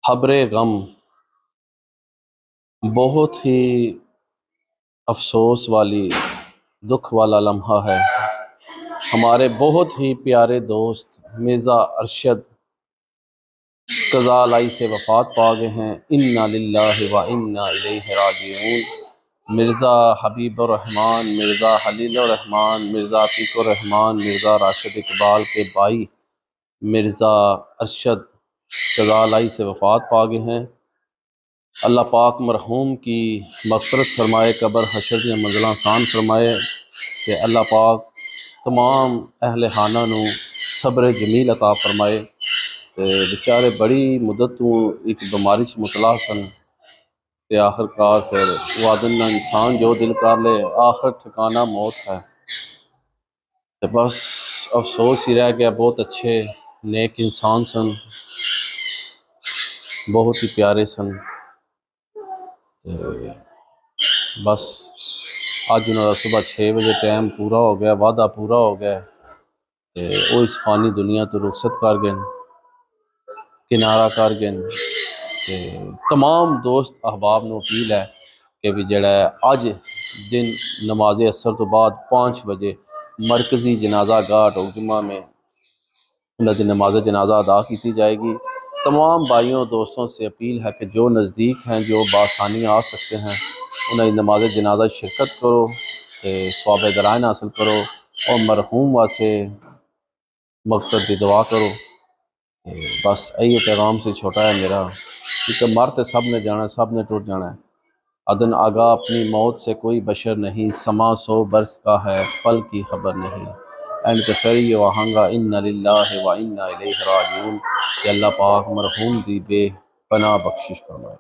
خبر غم بہت ہی افسوس والی دکھ والا لمحہ ہے۔ ہمارے بہت ہی پیارے دوست مرزا ارشد قضاء الہی سے وفات پا گئے ہیں۔ انا للہ و انا الیہ راجعون۔ مرزا حبیب الرحمن، مرزا خلیل الرحمن، مرزا عتیق الرحمن، مرزا راشد اقبال کے بھائی مرزا ارشد قضاء الہی سے وفات پا گئے ہیں۔ اللہ پاک مرحوم کی مغفرت فرمائے، قبر حشر دیا منزلاں آسان فرمائے، کہ اللہ پاک تمام اہل خانہ نو صبر جمیل عطا فرمائے۔ بیچارے بڑی مدت تو ایک بیماری سے مبتلا سن، کہ آخر کار پھر وعدن نہ انسان جو دل کر لے، آخر ٹھکانہ موت ہے۔ تو بس افسوس ہی رہ گیا، بہت اچھے نیک انسان سن، بہت ہی پیارے سن۔ بس آج انہوں نے صبح 6 بجے ٹائم پورا ہو گیا، وعدہ پورا ہو گیا، وہ اس فانی دنیا تو رخصت کر گئے، کنارہ کر گئے۔ تمام دوست احباب نو اپیل ہے کہ بھی جڑا ہے اج دن نماز عصر تو بعد 5 بجے مرکزی جنازہ گاہ ٹوک جمعہ میں انہوں نے نماز جنازہ ادا کی جائے گی۔ تمام بھائیوں دوستوں سے اپیل ہے کہ جو نزدیک ہیں، جو بآسانی آ سکتے ہیں، انہیں نماز جنازہ شرکت کرو، ثواب درائن حاصل کرو، اور مرحوم واسے مغفرت کی دعا کرو۔ بس یہی پیغام سے چھوٹا ہے میرا، کیونکہ مرتے سب نے جانا، سب نے ٹوٹ جانا ہے۔ ادن آگاہ اپنی موت سے کوئی بشر نہیں، سما 100 برس کا ہے، پل کی خبر نہیں۔ اینڈ کے پھر یہ وہاں انا للہ و انا الیہ راجعون، کہ اللہ پاک مرحوم دی بے پناہ بخشش فرمائے۔